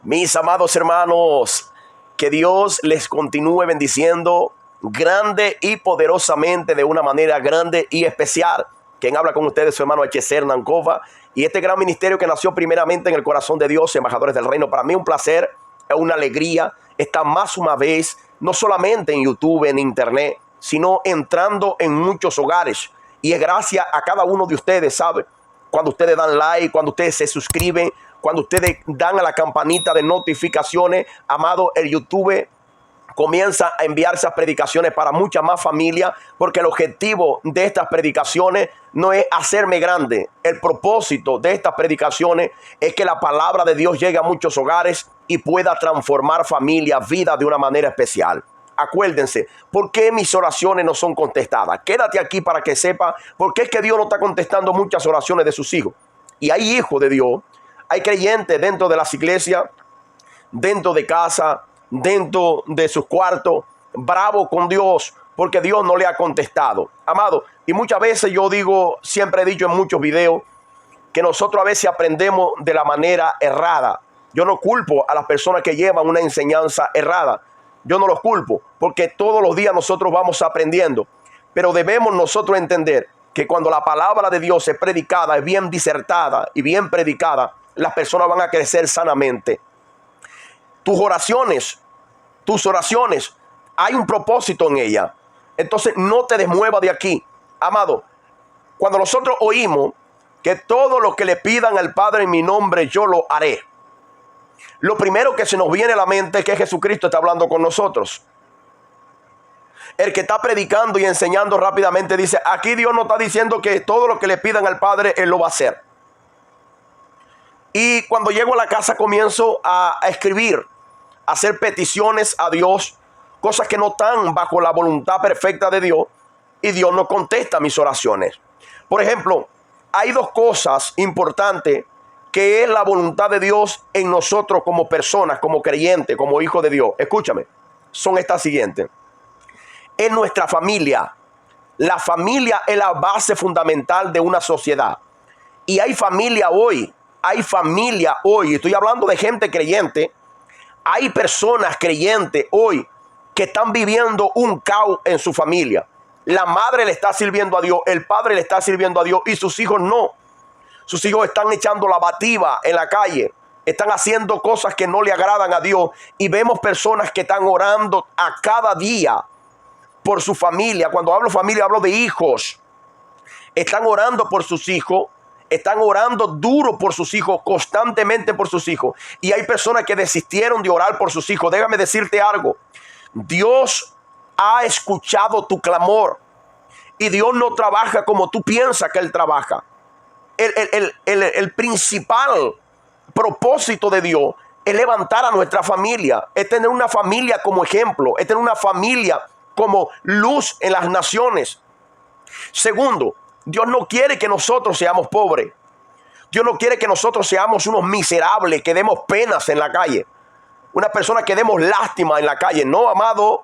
Mis amados hermanos, que Dios les continúe bendiciendo grande y poderosamente, de una manera grande y especial. Quien habla con ustedes, su hermano Echecer Nancova, y este gran ministerio que nació primeramente en el corazón de Dios, embajadores del reino. Para mí un placer, es una alegría estar más una vez, no solamente en YouTube, en internet, sino entrando en muchos hogares. Y es gracias a cada uno de ustedes, ¿sabe? Cuando ustedes dan like, cuando ustedes se suscriben, cuando ustedes dan a la campanita de notificaciones, amado, el YouTube comienza a enviar esas predicaciones para muchas más familias, porque el objetivo de estas predicaciones no es hacerme grande. El propósito de estas predicaciones es que la palabra de Dios llegue a muchos hogares y pueda transformar familias, vidas de una manera especial. Acuérdense, ¿por qué mis oraciones no son contestadas? Quédate aquí para que sepa por qué es que Dios no está contestando muchas oraciones de sus hijos. Y hay hijos de Dios, hay creyentes dentro de las iglesias, dentro de casa, dentro de sus cuartos, bravo con Dios, porque Dios no le ha contestado. Amado, y muchas veces yo digo, siempre he dicho en muchos videos, que nosotros a veces aprendemos de la manera errada. Yo no culpo a las personas que llevan una enseñanza errada. Yo no los culpo, porque todos los días nosotros vamos aprendiendo. Pero debemos nosotros entender que cuando la palabra de Dios es predicada, es bien disertada y bien predicada, las personas van a crecer sanamente. Tus oraciones, hay un propósito en ellas. Entonces no te desmuevas de aquí. Amado, cuando nosotros oímos que todo lo que le pidan al Padre en mi nombre, yo lo haré, lo primero que se nos viene a la mente es que Jesucristo está hablando con nosotros. El que está predicando y enseñando rápidamente dice, aquí Dios no está diciendo que todo lo que le pidan al Padre, Él lo va a hacer. Y cuando llego a la casa comienzo a escribir, a hacer peticiones a Dios, cosas que no están bajo la voluntad perfecta de Dios, y Dios no contesta mis oraciones. Por ejemplo, hay dos cosas importantes que es la voluntad de Dios en nosotros como personas, como creyentes, como hijos de Dios. Escúchame, son estas siguientes. En nuestra familia, la familia es la base fundamental de una sociedad. Y hay familia hoy, estoy hablando de gente creyente, hay personas creyentes hoy que están viviendo un caos en su familia. La madre le está sirviendo a Dios, el padre le está sirviendo a Dios y sus hijos no. Sus hijos están echando la bativa en la calle, están haciendo cosas que no le agradan a Dios, y vemos personas que están orando a cada día por su familia. Cuando hablo familia, hablo de hijos. Están orando por sus hijos, están orando duro por sus hijos, constantemente por sus hijos. Y hay personas que desistieron de orar por sus hijos. Déjame decirte algo. Dios ha escuchado tu clamor, y Dios no trabaja como tú piensas que Él trabaja. El principal propósito de Dios es levantar a nuestra familia, es tener una familia como ejemplo, es tener una familia como luz en las naciones. Segundo, Dios no quiere que nosotros seamos pobres. Dios no quiere que nosotros seamos unos miserables, que demos penas en la calle, una persona que demos lástima en la calle. No, amado.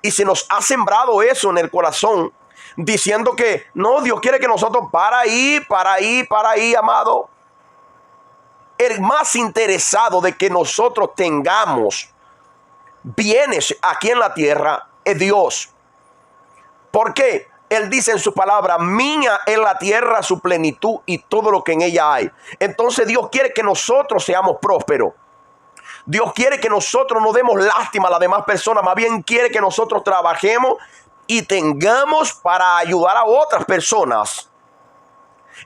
Y se nos ha sembrado eso en el corazón, diciendo que no, Dios quiere que nosotros para ahí, amado. El más interesado de que nosotros tengamos bienes aquí en la tierra es Dios. ¿Por qué? Él dice en su palabra, mía es la tierra, su plenitud y todo lo que en ella hay. Entonces Dios quiere que nosotros seamos prósperos. Dios quiere que nosotros no demos lástima a las demás personas, más bien quiere que nosotros trabajemos y tengamos para ayudar a otras personas.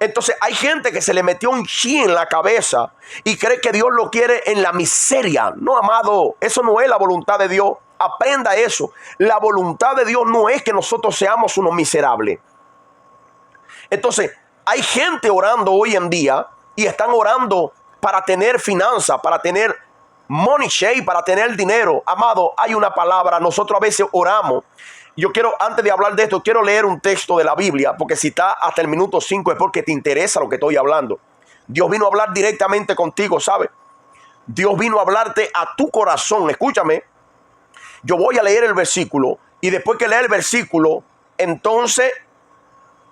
Entonces hay gente que se le metió un chi en la cabeza y cree que Dios lo quiere en la miseria. No, amado, eso no es la voluntad de Dios. Aprenda eso. La voluntad de Dios no es que nosotros seamos unos miserables. Entonces hay gente orando hoy en día y están orando para tener finanzas, para tener money shape, para tener dinero. Amado, hay una palabra, nosotros a veces oramos. Yo quiero, antes de hablar de esto, quiero leer un texto de la Biblia, porque si está hasta el minuto 5 es porque te interesa lo que estoy hablando. Dios vino a hablar directamente contigo, ¿sabes? Dios vino a hablarte a tu corazón. Escúchame, yo voy a leer el versículo, y después que lea el versículo, entonces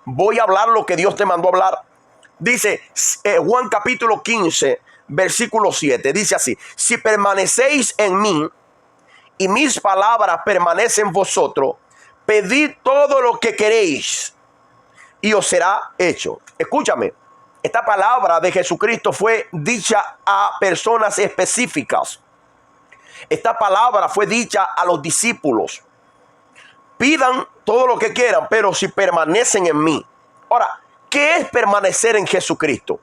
voy a hablar lo que Dios te mandó a hablar. Dice Juan capítulo 15, versículo 7. Dice así: si permanecéis en mí y mis palabras permanecen en vosotros, pedid todo lo que queréis y os será hecho. Escúchame, esta palabra de Jesucristo fue dicha a personas específicas. Esta palabra fue dicha a los discípulos. Pidan todo lo que quieran, pero si permanecen en mí. Ahora, ¿qué es permanecer en Jesucristo?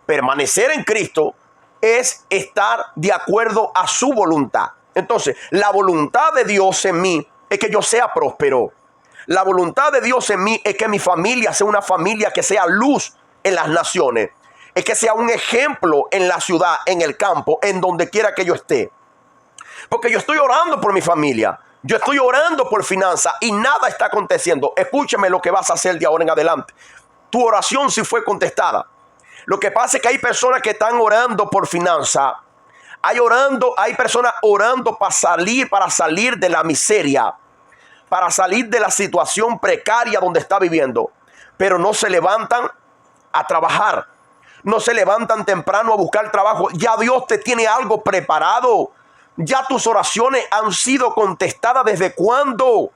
Permanecer en Cristo es estar de acuerdo a su voluntad. Entonces, la voluntad de Dios en mí es que yo sea próspero. La voluntad de Dios en mí es que mi familia sea una familia que sea luz en las naciones. Es que sea un ejemplo en la ciudad, en el campo, en donde quiera que yo esté. Porque yo estoy orando por mi familia. Yo estoy orando por finanzas y nada está aconteciendo. Escúchame lo que vas a hacer de ahora en adelante. Tu oración sí fue contestada. Lo que pasa es que hay personas que están orando por finanzas. Hay personas orando para salir de la miseria, para salir de la situación precaria donde está viviendo. Pero no se levantan a trabajar. No se levantan temprano a buscar trabajo. Ya Dios te tiene algo preparado. Ya tus oraciones han sido contestadas. ¿Desde cuándo?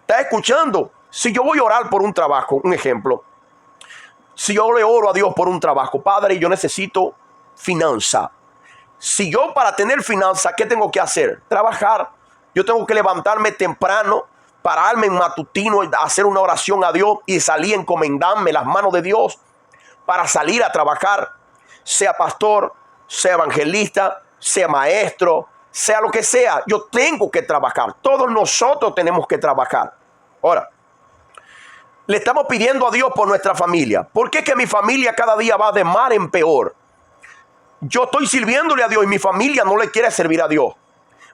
¿Estás escuchando? Si yo voy a orar por un trabajo, un ejemplo. Si yo le oro a Dios por un trabajo, Padre, yo necesito finanza. Si yo para tener finanza, ¿qué tengo que hacer? Trabajar. Yo tengo que levantarme temprano, pararme en matutino, hacer una oración a Dios y salir a encomendarme las manos de Dios para salir a trabajar. Sea pastor, sea evangelista, sea maestro, sea lo que sea. Yo tengo que trabajar. Todos nosotros tenemos que trabajar. Ahora, le estamos pidiendo a Dios por nuestra familia. ¿Por qué que mi familia cada día va de mal en peor? Yo estoy sirviéndole a Dios y mi familia no le quiere servir a Dios.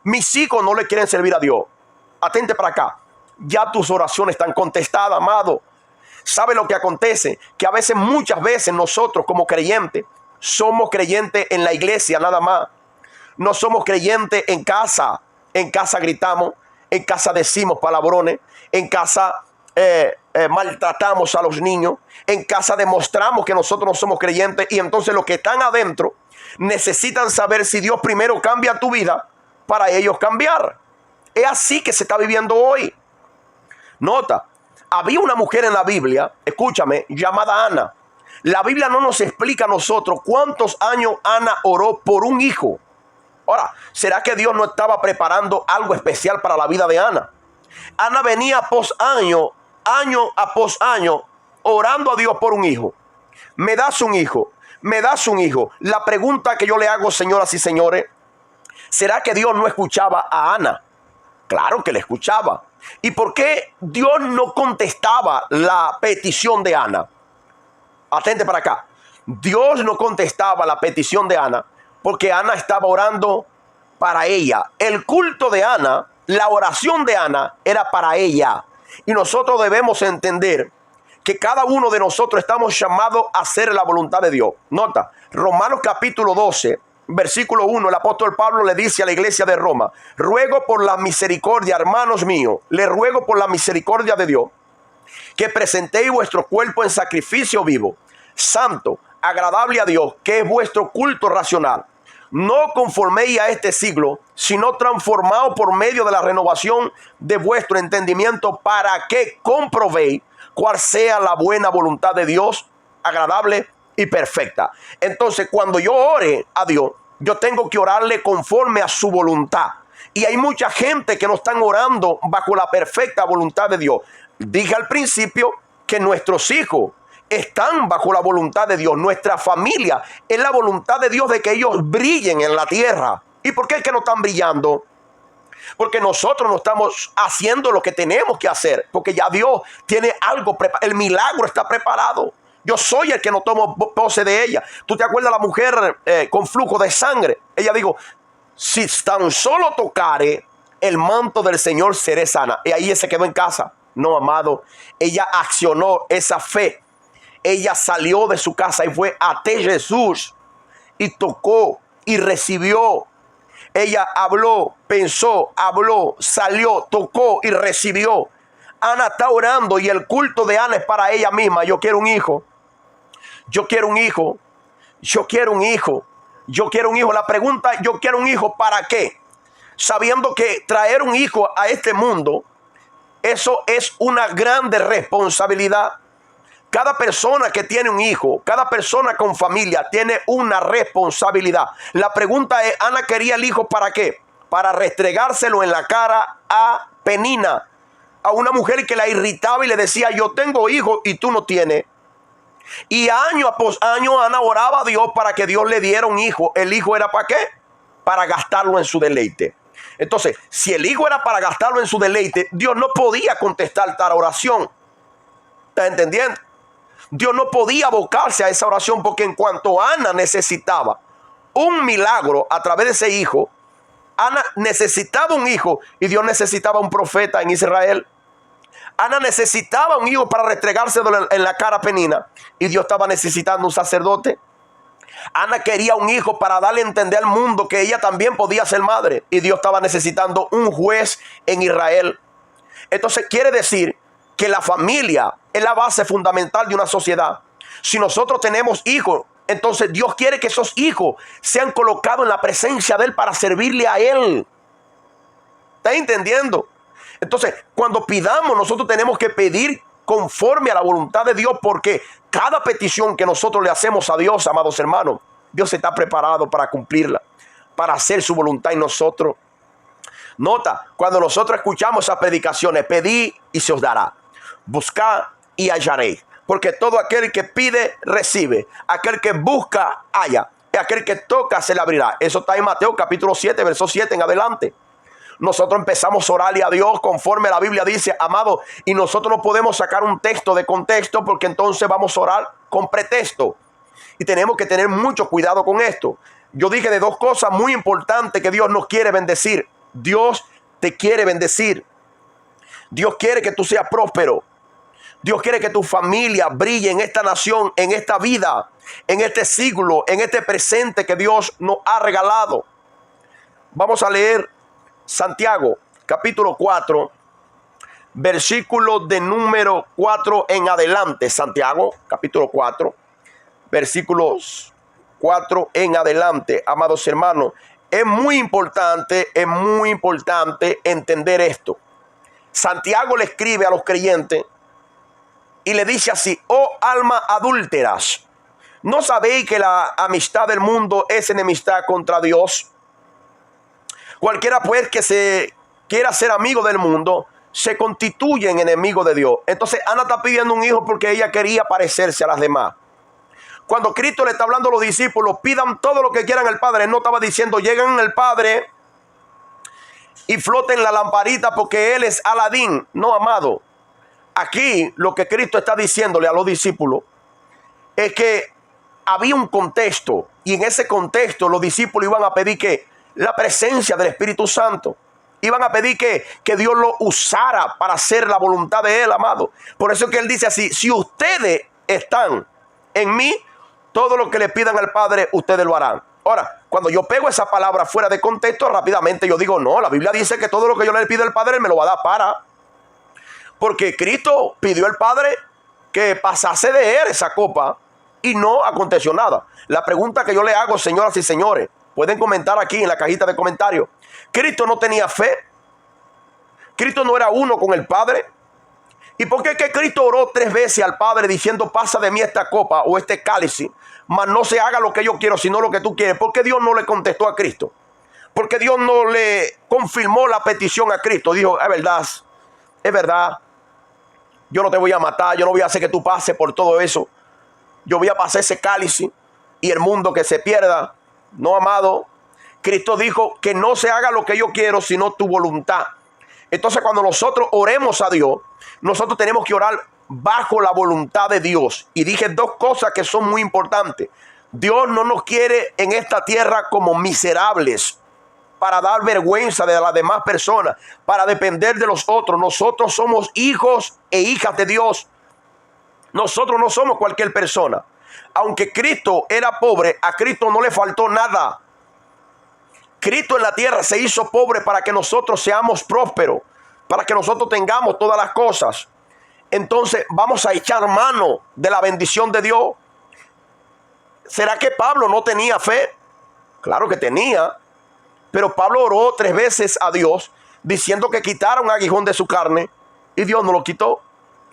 Mis hijos no le quieren servir a Dios. Atente para acá. Ya tus oraciones están contestadas, amado. ¿Sabe lo que acontece? Que a veces, muchas veces nosotros como creyentes, somos creyentes en la iglesia nada más. No somos creyentes en casa. En casa gritamos, en casa decimos palabrones, en casa maltratamos a los niños, en casa demostramos que nosotros no somos creyentes y entonces los que están adentro necesitan saber si Dios primero cambia tu vida para ellos cambiar. Es así que se está viviendo hoy. Nota, había una mujer en la Biblia, escúchame, llamada Ana. La Biblia no nos explica a nosotros cuántos años Ana oró por un hijo. Ahora, ¿será que Dios no estaba preparando algo especial para la vida de Ana? Ana venía año após año, orando a Dios por un hijo. Me das un hijo, me das un hijo. La pregunta que yo le hago, señoras y señores, ¿será que Dios no escuchaba a Ana? Claro que le escuchaba. ¿Y por qué Dios no contestaba la petición de Ana? Atente para acá. Dios no contestaba la petición de Ana porque Ana estaba orando para ella. El culto de Ana, la oración de Ana era para ella. Y nosotros debemos entender que cada uno de nosotros estamos llamados a hacer la voluntad de Dios. Nota, Romanos capítulo 12, versículo 1, el apóstol Pablo le dice a la iglesia de Roma: ruego por la misericordia, hermanos míos, le ruego por la misericordia de Dios, que presentéis vuestro cuerpo en sacrificio vivo, santo, agradable a Dios, que es vuestro culto racional. No conforméis a este siglo, sino transformaos por medio de la renovación de vuestro entendimiento, para que comprobéis cuál sea la buena voluntad de Dios, agradable y perfecta. Entonces, cuando yo ore a Dios, yo tengo que orarle conforme a su voluntad. Y hay mucha gente que no están orando bajo la perfecta voluntad de Dios. Dije al principio que nuestros hijos están bajo la voluntad de Dios. Nuestra familia es la voluntad de Dios de que ellos brillen en la tierra. ¿Y por qué es que no están brillando? Porque nosotros no estamos haciendo lo que tenemos que hacer. Porque ya Dios tiene algo preparado. El milagro está preparado. Yo soy el que no tomo pose de ella. ¿Tú te acuerdas de la mujer con flujo de sangre? Ella dijo: si tan solo tocare el manto del Señor, seré sana. Y ahí se quedó en casa. No, amado. Ella accionó esa fe. Ella salió de su casa y fue a Jesús y tocó y recibió. Ella habló, pensó, habló, salió, tocó y recibió. Ana está orando y el culto de Ana es para ella misma. Yo quiero un hijo. Yo quiero un hijo. yo quiero un hijo, yo quiero un hijo. La pregunta, yo quiero un hijo, ¿para qué? Sabiendo que traer un hijo a este mundo, eso es una grande responsabilidad. Cada persona que tiene un hijo, cada persona con familia tiene una responsabilidad. La pregunta es, Ana quería el hijo ¿para qué? Para restregárselo en la cara a Penina, a una mujer que la irritaba y le decía, yo tengo hijos y tú no tienes. Y año após año Ana oraba a Dios para que Dios le diera un hijo. ¿El hijo era para qué? Para gastarlo en su deleite. Entonces, si el hijo era para gastarlo en su deleite, Dios no podía contestar tal oración. ¿Está entendiendo? Dios no podía abocarse a esa oración, porque en cuanto Ana necesitaba un milagro a través de ese hijo, Ana necesitaba un hijo y Dios necesitaba un profeta en Israel. Ana necesitaba un hijo para restregárselo en la cara a Penina y Dios estaba necesitando un sacerdote. Ana quería un hijo para darle a entender al mundo que ella también podía ser madre y Dios estaba necesitando un juez en Israel. Entonces quiere decir que la familia es la base fundamental de una sociedad. Si nosotros tenemos hijos, entonces Dios quiere que esos hijos sean colocados en la presencia de Él para servirle a Él. ¿Está entendiendo? Entonces, cuando pidamos, nosotros tenemos que pedir conforme a la voluntad de Dios, porque cada petición que nosotros le hacemos a Dios, amados hermanos, Dios está preparado para cumplirla, para hacer su voluntad en nosotros. Nota, cuando nosotros escuchamos esas predicaciones, pedid y se os dará, buscad y hallaréis, porque todo aquel que pide, recibe, aquel que busca, halla, y aquel que toca, se le abrirá. Eso está en Mateo capítulo 7, verso 7 en adelante. Nosotros empezamos a orarle a Dios conforme la Biblia dice, amado, y nosotros no podemos sacar un texto de contexto, porque entonces vamos a orar con pretexto. Y tenemos que tener mucho cuidado con esto. Yo dije de dos cosas muy importantes que Dios nos quiere bendecir. Dios te quiere bendecir. Dios quiere que tú seas próspero. Dios quiere que tu familia brille en esta nación, en esta vida, en este siglo, en este presente que Dios nos ha regalado. Vamos a leer Santiago, capítulo 4, versículo de número 4 en adelante. Santiago, capítulo 4, versículos 4 en adelante. Amados hermanos, es muy importante entender esto. Santiago le escribe a los creyentes y le dice así: oh almas adúlteras, ¿no sabéis que la amistad del mundo es enemistad contra Dios? Cualquiera pues que se quiera ser amigo del mundo se constituye en enemigo de Dios. Entonces Ana está pidiendo un hijo porque ella quería parecerse a las demás. Cuando Cristo le está hablando a los discípulos, pidan todo lo que quieran al Padre, Él no estaba diciendo lleguen al Padre y floten la lamparita porque Él es Aladín. No, amado. Aquí lo que Cristo está diciéndole a los discípulos es que había un contexto, y en ese contexto los discípulos iban a pedir que la presencia del Espíritu Santo. Iban a pedir que Dios lo usara para hacer la voluntad de Él, amado. Por eso es que Él dice así: si ustedes están en mí, todo lo que le pidan al Padre, ustedes lo harán. Ahora, cuando yo pego esa palabra fuera de contexto, rápidamente yo digo, no, la Biblia dice que todo lo que yo le pido al Padre, Él me lo va a dar porque Cristo pidió al Padre que pasase de Él esa copa y no aconteció nada. La pregunta que yo le hago, señoras y señores, pueden comentar aquí en la cajita de comentarios: ¿Cristo no tenía fe? ¿Cristo no era uno con el Padre? ¿Y por qué es que Cristo oró 3 veces al Padre diciendo pasa de mí esta copa o este cáliz, mas no se haga lo que yo quiero sino lo que tú quieres? ¿Por qué Dios no le contestó a Cristo? Porque Dios no le confirmó la petición a Cristo. Dijo, es verdad, yo no te voy a matar, yo no voy a hacer que tú pases por todo eso, yo voy a pasar ese cáliz y el mundo que se pierda. No, amado. Cristo dijo que no se haga lo que yo quiero, sino tu voluntad. Entonces, cuando nosotros oremos a Dios, nosotros tenemos que orar bajo la voluntad de Dios. Y dije 2 cosas que son muy importantes. Dios no nos quiere en esta tierra como miserables, para dar vergüenza de las demás personas, para depender de los otros. Nosotros somos hijos e hijas de Dios. Nosotros no somos cualquier persona. Aunque Cristo era pobre, a Cristo no le faltó nada. Cristo en la tierra se hizo pobre para que nosotros seamos prósperos, para que nosotros tengamos todas las cosas. Entonces vamos a echar mano de la bendición de Dios. ¿Será que Pablo no tenía fe? Claro que tenía. Pero Pablo oró 3 veces a Dios diciendo que quitara un aguijón de su carne y Dios no lo quitó.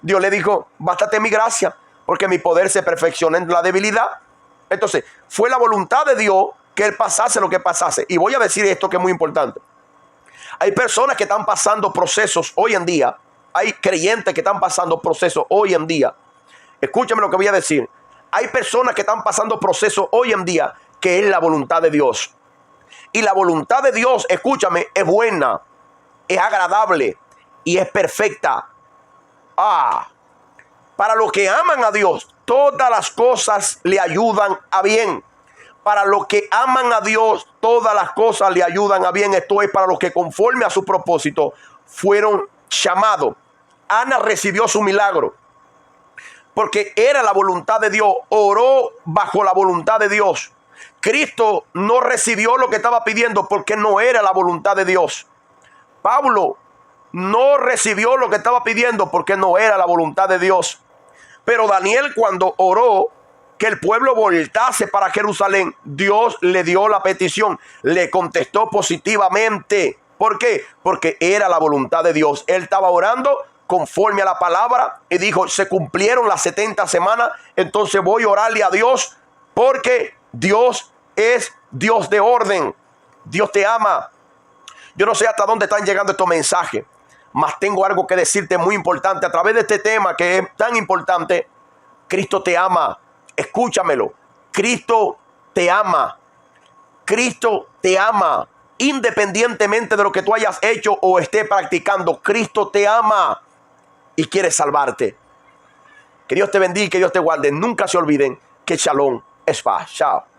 Dios le dijo, bástate mi gracia, porque mi poder se perfecciona en la debilidad. Entonces, fue la voluntad de Dios que él pasase lo que pasase. Y voy a decir esto que es muy importante. Hay personas que están pasando procesos hoy en día. Hay creyentes que están pasando procesos hoy en día. Escúchame lo que voy a decir. Hay personas que están pasando procesos hoy en día que es la voluntad de Dios. Y la voluntad de Dios, escúchame, es buena, es agradable y es perfecta. Para los que aman a Dios, todas las cosas le ayudan a bien. Para los que aman a Dios, todas las cosas le ayudan a bien. Esto es para los que conforme a su propósito fueron llamados. Ana recibió su milagro porque era la voluntad de Dios. Oró bajo la voluntad de Dios. Cristo no recibió lo que estaba pidiendo porque no era la voluntad de Dios. Pablo no recibió lo que estaba pidiendo porque no era la voluntad de Dios. Pero Daniel, cuando oró que el pueblo voltase para Jerusalén, Dios le dio la petición, le contestó positivamente. ¿Por qué? Porque era la voluntad de Dios. Él estaba orando conforme a la palabra y dijo, se cumplieron las 70 semanas, entonces voy a orarle a Dios porque Dios es Dios de orden. Dios te ama. Yo no sé hasta dónde están llegando estos mensajes, mas tengo algo que decirte muy importante a través de este tema que es tan importante. Cristo te ama. Escúchamelo. Cristo te ama. Cristo te ama. Independientemente de lo que tú hayas hecho o estés practicando, Cristo te ama y quiere salvarte. Que Dios te bendiga y que Dios te guarde. Nunca se olviden que Shalom es paz. Chao.